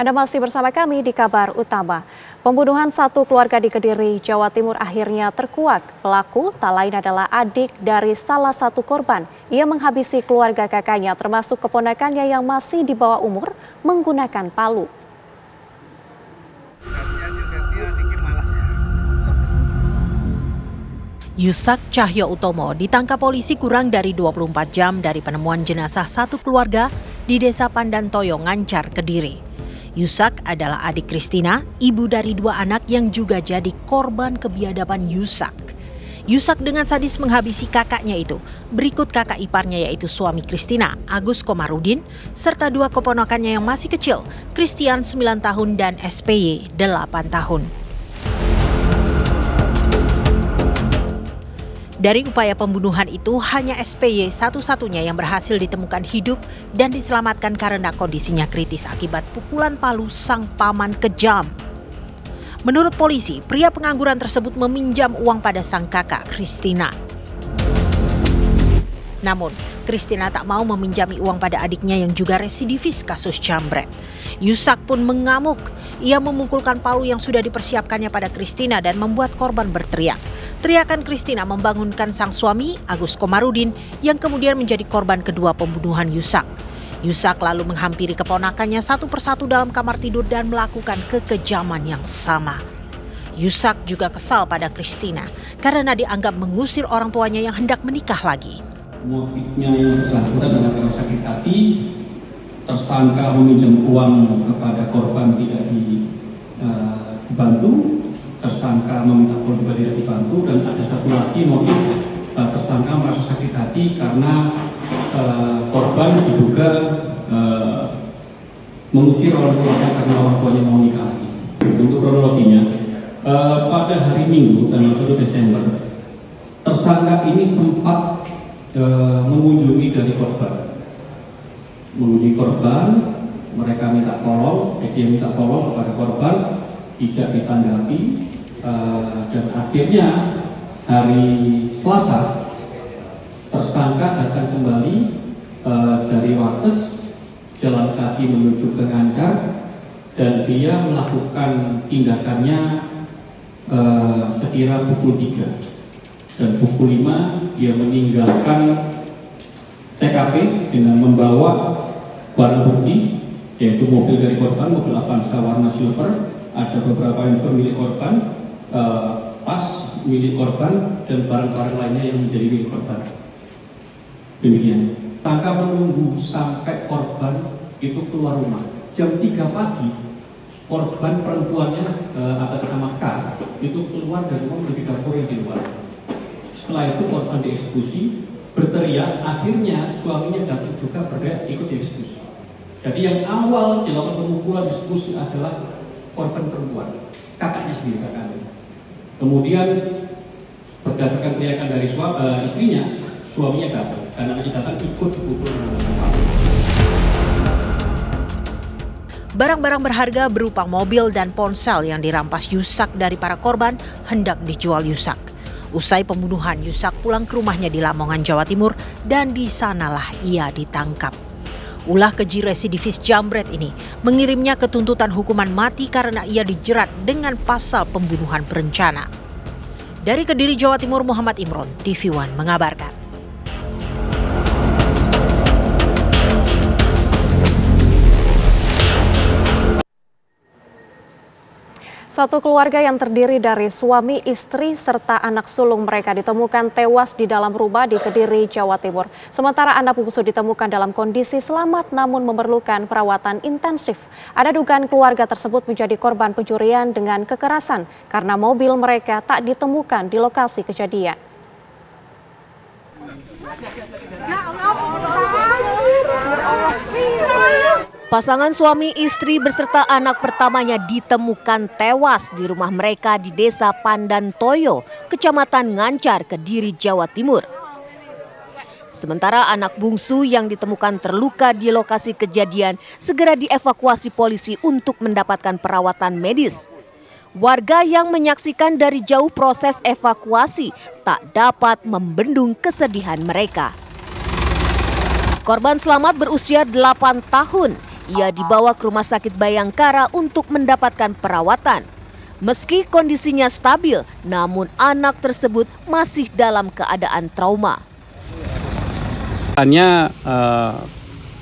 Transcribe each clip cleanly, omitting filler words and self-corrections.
Anda masih bersama kami di Kabar Utama. Pembunuhan satu keluarga di Kediri, Jawa Timur akhirnya terkuak. Pelaku tak lain adalah adik dari salah satu korban. Ia menghabisi keluarga kakaknya termasuk keponakannya yang masih di bawah umur menggunakan palu. Yusak Cahyo Utomo ditangkap polisi kurang dari 24 jam dari penemuan jenazah satu keluarga di Desa Pandantoyo, Ngancar, Kediri. Yusak adalah adik Kristina, ibu dari dua anak yang juga jadi korban kebiadaban Yusak. Yusak dengan sadis menghabisi kakaknya itu. Berikut kakak iparnya yaitu suami Kristina, Agus Komarudin, serta dua keponakannya yang masih kecil, Christian 9 tahun dan SPY 8 tahun. Dari upaya pembunuhan itu, hanya SPY satu-satunya yang berhasil ditemukan hidup dan diselamatkan karena kondisinya kritis akibat pukulan palu sang paman kejam. Menurut polisi, pria pengangguran tersebut meminjam uang pada sang kakak, Kristina. Namun, Kristina tak mau meminjami uang pada adiknya yang juga residivis kasus jambret. Yusak pun mengamuk. Ia memukulkan palu yang sudah dipersiapkannya pada Kristina dan membuat korban berteriak. Teriakan Kristina membangunkan sang suami, Agus Komarudin, yang kemudian menjadi korban kedua pembunuhan Yusak. Yusak lalu menghampiri keponakannya satu persatu dalam kamar tidur dan melakukan kekejaman yang sama. Yusak juga kesal pada Kristina karena dianggap mengusir orang tuanya yang hendak menikah lagi. Motifnya yang bersangkutan adalah karena sakit hati, tersangka meminjam uang kepada korban tidak dibantu, tersangka meminta uang juga tidak dibantu, dan ada satu lagi motif tersangka merasa sakit hati karena korban diduga mengusir orang tuanya karena orang tuanya mau nikah. Untuk kronologinya, pada hari Minggu tanggal 1 Desember, tersangka ini sempat mengunjungi dari korban. Mengunjungi korban, mereka minta tolong, dia minta tolong kepada korban, tidak ditanggapi, dan akhirnya hari Selasa tersangka datang kembali dari Wates, jalan kaki menuju ke Ngancar, dan dia melakukan tindakannya sekira pukul 3. Dan pukul 5 dia meninggalkan TKP dengan membawa barang bukti, yaitu mobil dari korban, mobil Avanza warna silver, ada beberapa handphone milik korban, tas milik korban, dan barang-barang lainnya yang menjadi milik korban. Demikian. Tersangka menunggu sampai korban itu keluar rumah. Jam 3 pagi, korban perempuannya atas nama K itu keluar dari rumah menuju dapur yang di luar. Setelah itu korban dieksekusi, berteriak, akhirnya suaminya datang juga berteriak ikut dieksekusi. Jadi yang awal dilakukan pemukulan eksekusi adalah korban perempuan, kakaknya sendiri, kakaknya. Kemudian berdasarkan teriakan dari istrinya, suaminya datang, karena datang ikut dipukul. Barang-barang berharga berupa mobil dan ponsel yang dirampas Yusak dari para korban hendak dijual Yusak. Usai pembunuhan, Yusak pulang ke rumahnya di Lamongan, Jawa Timur, dan di sanalah ia ditangkap. Ulah keji residivis jambret ini mengirimnya ke tuntutan hukuman mati karena ia dijerat dengan pasal pembunuhan berencana. Dari Kediri, Jawa Timur, Muhammad Imron, TV One mengabarkan. Satu keluarga yang terdiri dari suami, istri, serta anak sulung mereka ditemukan tewas di dalam rumah di Kediri, Jawa Timur. Sementara anak bungsu ditemukan dalam kondisi selamat namun memerlukan perawatan intensif. Ada dugaan keluarga tersebut menjadi korban pencurian dengan kekerasan karena mobil mereka tak ditemukan di lokasi kejadian. Pasangan suami istri beserta anak pertamanya ditemukan tewas di rumah mereka di Desa Pandantoyo, Kecamatan Ngancar, Kediri, Jawa Timur. Sementara anak bungsu yang ditemukan terluka di lokasi kejadian segera dievakuasi polisi untuk mendapatkan perawatan medis. Warga yang menyaksikan dari jauh proses evakuasi tak dapat membendung kesedihan mereka. Korban selamat berusia 8 tahun. Ia dibawa ke Rumah Sakit Bayangkara untuk mendapatkan perawatan. Meski kondisinya stabil, namun anak tersebut masih dalam keadaan trauma. Hanya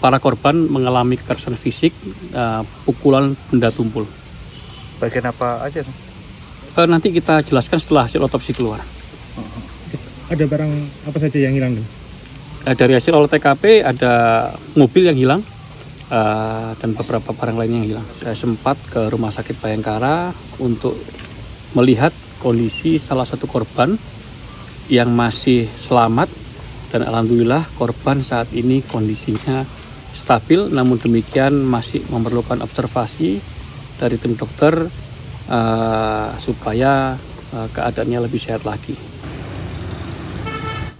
para korban mengalami kekerasan fisik, pukulan benda tumpul. Bagian apa aja? Nanti kita jelaskan setelah hasil otopsi keluar. Ada barang apa saja yang hilang? Dari hasil olah TKP ada mobil yang hilang dan beberapa barang lainnya yang hilang. Saya sempat ke Rumah Sakit Bayangkara untuk melihat kondisi salah satu korban yang masih selamat. Dan alhamdulillah korban saat ini kondisinya stabil, namun demikian masih memerlukan observasi dari tim dokter supaya keadaannya lebih sehat lagi.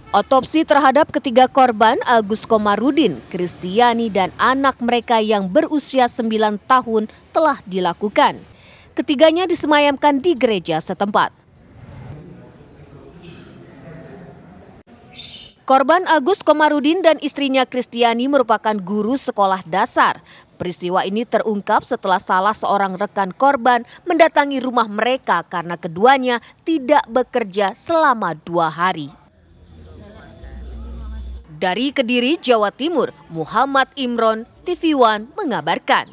Otopsi terhadap ketiga korban, Agus Komarudin, Kristiani, dan anak mereka yang berusia 9 tahun telah dilakukan. Ketiganya disemayamkan di gereja setempat. Korban Agus Komarudin dan istrinya Kristiani merupakan guru sekolah dasar. Peristiwa ini terungkap setelah salah seorang rekan korban mendatangi rumah mereka karena keduanya tidak bekerja selama 2 hari. Dari Kediri, Jawa Timur, Muhammad Imron, TV One mengabarkan.